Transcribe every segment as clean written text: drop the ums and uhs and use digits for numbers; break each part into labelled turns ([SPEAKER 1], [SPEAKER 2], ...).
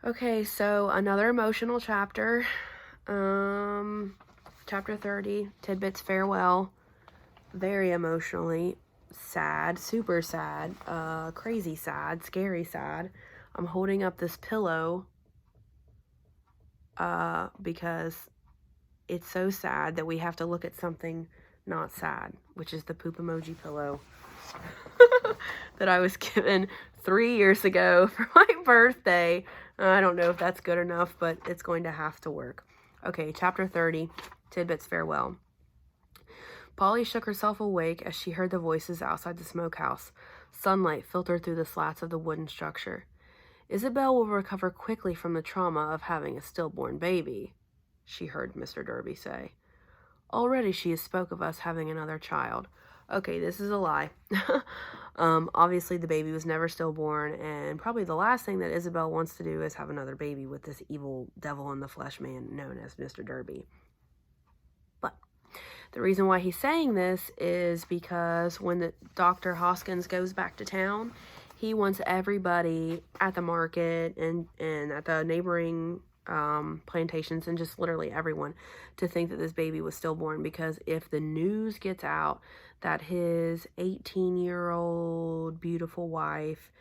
[SPEAKER 1] Okay, so another emotional chapter. Chapter 30, Tidbit's farewell. Very emotionally sad, super sad, crazy sad, scary sad. I'm holding up this pillow because it's so sad that we have to look at something not sad, which is the poop emoji pillow that I was given 3 years ago for my birthday. I don't know if that's good enough, but it's going to have to work. Okay, chapter 30, Tidbit's farewell. Polly shook herself awake as she heard the voices outside the smokehouse. Sunlight filtered through the slats of the wooden structure. Isabel will recover quickly from the trauma of having a stillborn baby, she heard Mr. Derby say. Already she has spoke of us having another child. Okay, this is a lie. Obviously the baby was never stillborn, and probably the last thing that Isabel wants to do is have another baby with this evil devil in the flesh man known as Mr. Derby. But the reason why he's saying this is because when the Dr. Hoskins goes back to town, he wants everybody at the market and at the neighboring plantations and just literally everyone to think that this baby was stillborn, because if the news gets out that his 18-year-old beautiful wife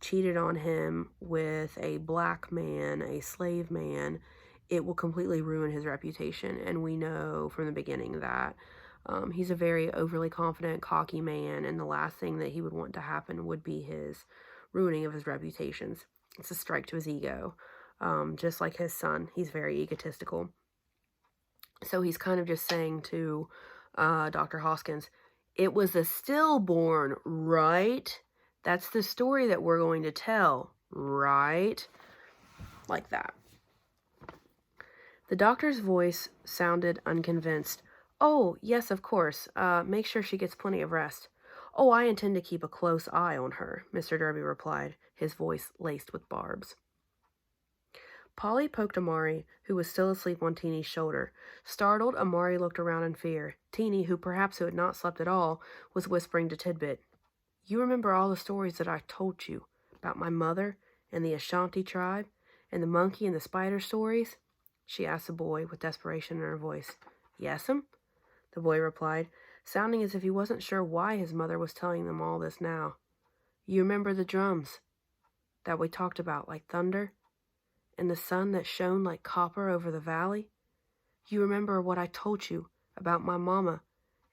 [SPEAKER 1] cheated on him with a black man, a slave man, it will completely ruin his reputation. And we know from the beginning that he's a very overly confident, cocky man, and the last thing that he would want to happen would be his ruining of his reputations. It's a strike to his ego. Just like his son, he's very egotistical. So he's kind of just saying to Dr. Hoskins, it was a stillborn, right? That's the story that we're going to tell, right? Like that. The doctor's voice sounded unconvinced. Oh, yes, of course. Make sure she gets plenty of rest. Oh, I intend to keep a close eye on her, Mr. Derby replied, his voice laced with barbs. Polly poked Amari, who was still asleep on Teeny's shoulder. Startled, Amari looked around in fear. Teeny, who perhaps had not slept at all, was whispering to Tidbit, You remember all the stories that I told you about my mother and the Ashanti tribe and the monkey and the spider stories? She asked the boy with desperation in her voice. Yes'm, the boy replied, sounding as if he wasn't sure why his mother was telling them all this now. You remember the drums that we talked about like thunder? And the sun that shone like copper over the valley? You remember what I told you about my mama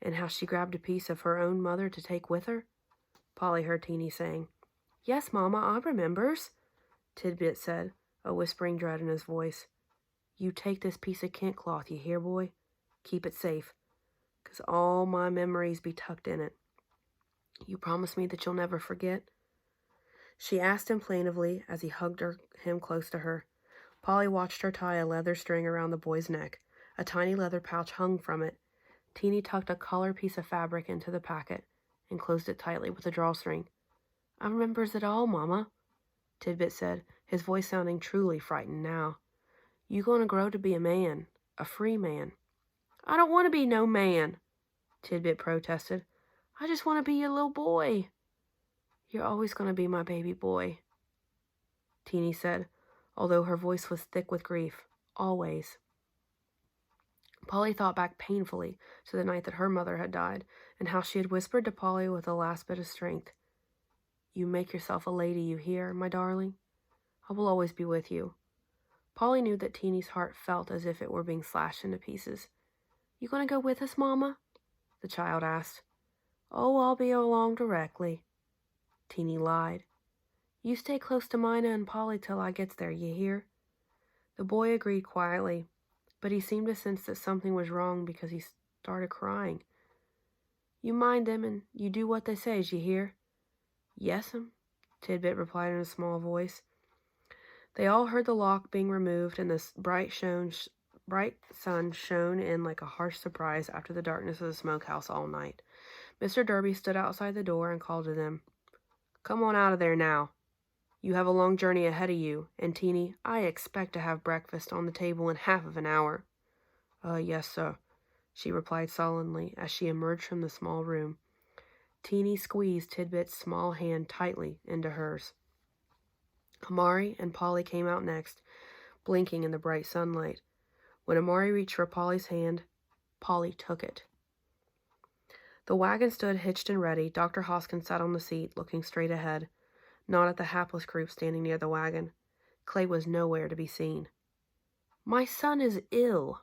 [SPEAKER 1] and how she grabbed a piece of her own mother to take with her? Polly heard Teeny saying. Yes, Mama, I remembers, Tidbit said, a whispering dread in his voice. You take this piece of kent cloth, you hear, boy? Keep it safe, 'cause all my memories be tucked in it. You promise me that you'll never forget? She asked him plaintively as he hugged him close to her. Polly watched her tie a leather string around the boy's neck. A tiny leather pouch hung from it. Teeny tucked a colored piece of fabric into the packet and closed it tightly with a drawstring. I remembers it all, Mama, Tidbit said, his voice sounding truly frightened now. You gonna grow to be a man, a free man. I don't want to be no man, Tidbit protested. I just want to be your little boy. You're always gonna be my baby boy, Teeny said, although her voice was thick with grief. Always. Polly thought back painfully to the night that her mother had died, and how she had whispered to Polly with a last bit of strength, You make yourself a lady, you hear, my darling? I will always be with you. Polly knew that Teeny's heart felt as if it were being slashed into pieces. You gonna go with us, Mama? The child asked. Oh, I'll be along directly. Teeny lied. You stay close to Mina and Polly till I gets there, you hear? The boy agreed quietly, but he seemed to sense that something was wrong because he started crying. You mind them and you do what they says, you hear? Yes'm, Tidbit replied in a small voice. They all heard the lock being removed, and the bright sun shone in like a harsh surprise after the darkness of the smokehouse all night. Mr. Derby stood outside the door and called to them. Come on out of there now. You have a long journey ahead of you, and Teeny, I expect to have breakfast on the table in half of an hour. Yes, sir, she replied sullenly as she emerged from the small room. Teeny squeezed Tidbit's small hand tightly into hers. Amari and Polly came out next, blinking in the bright sunlight. When Amari reached for Polly's hand, Polly took it. The wagon stood hitched and ready. Dr. Hoskins sat on the seat, looking straight ahead, not at the hapless group standing near the wagon. Clay was nowhere to be seen. "My son is ill,"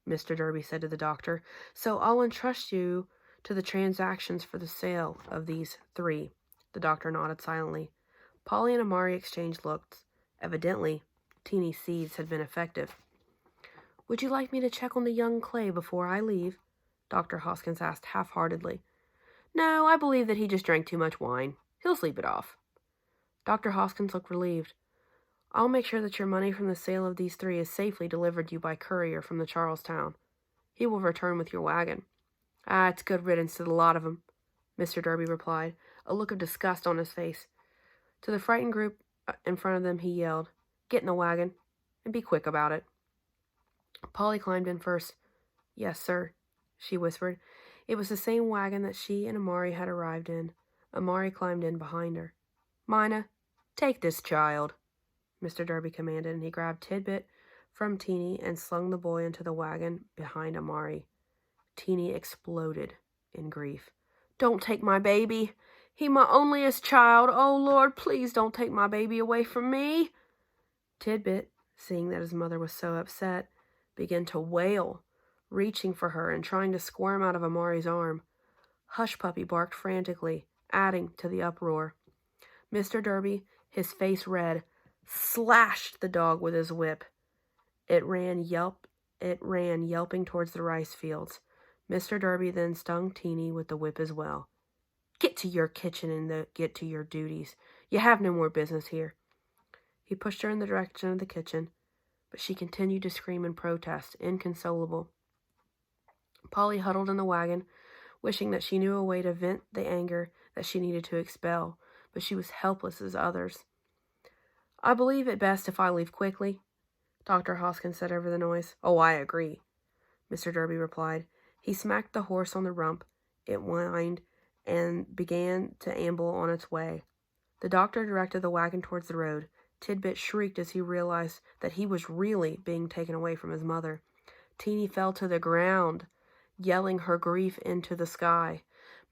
[SPEAKER 1] Mr. Derby said to the doctor, "so I'll entrust you to the transactions for the sale of these 3. The doctor nodded silently. Polly and Amari exchanged looks. Evidently, Teeny's seeds had been effective. "Would you like me to check on the young Clay before I leave?" Dr. Hoskins asked half-heartedly. "No, I believe that he just drank too much wine. He'll sleep it off." Dr. Hoskins looked relieved. "I'll make sure that your money from the sale of these 3 is safely delivered to you by courier from the Charlestown. He will return with your wagon." "Ah, it's good riddance to the lot of 'em," Mr. Derby replied, a look of disgust on his face. To the frightened group in front of them, he yelled, "Get in the wagon, and be quick about it." Polly climbed in first. "Yes, sir," she whispered. It was the same wagon that she and Amari had arrived in. Amari climbed in behind her. "Mina, take this child," Mr. Derby commanded, and he grabbed Tidbit from Teeny and slung the boy into the wagon behind Amari. Teeny exploded in grief. "Don't take my baby. He my onlyest child. Oh, Lord, please don't take my baby away from me." Tidbit, seeing that his mother was so upset, began to wail, reaching for her and trying to squirm out of Amari's arm. Hush Puppy barked frantically, adding to the uproar. Mr. Derby, his face red, slashed the dog with his whip. It ran yelping towards the rice fields. Mr. Derby then stung Teeny with the whip as well. "Get to your kitchen and get to your duties. You have no more business here." He pushed her in the direction of the kitchen, but she continued to scream and protest, inconsolable. Polly huddled in the wagon, wishing that she knew a way to vent the anger that she needed to expel, but she was helpless as others. "I believe it best if I leave quickly," Dr. Hoskins said over the noise. "Oh, I agree," Mr. Derby replied. He smacked the horse on the rump. It whined and began to amble on its way. The doctor directed the wagon towards the road. Tidbit shrieked as he realized that he was really being taken away from his mother. Teeny fell to the ground, yelling her grief into the sky.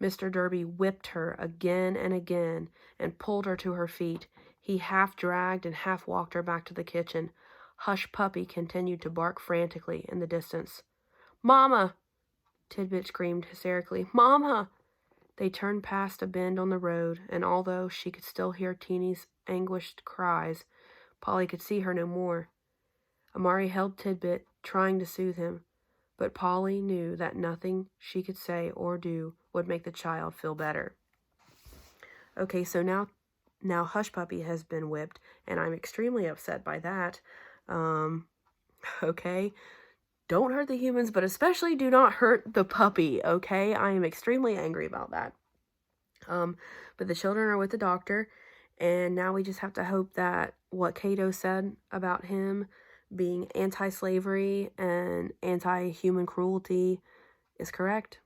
[SPEAKER 1] Mr. Derby whipped her again and again and pulled her to her feet. He half dragged and half walked her back to the kitchen. Hush Puppy continued to bark frantically in the distance. "Mama!" Tidbit screamed hysterically. "Mama!" They turned past a bend on the road, and although she could still hear Teeny's anguished cries, Polly could see her no more. Amari held Tidbit, trying to soothe him, but Polly knew that nothing she could say or do would make the child feel better. Okay, so now Hush Puppy has been whipped, and I'm extremely upset by that. Okay, don't hurt the humans, but especially do not hurt the puppy, okay? I am extremely angry about that. But the children are with the doctor, and now we just have to hope that what Cato said about him being anti-slavery and anti-human cruelty is correct.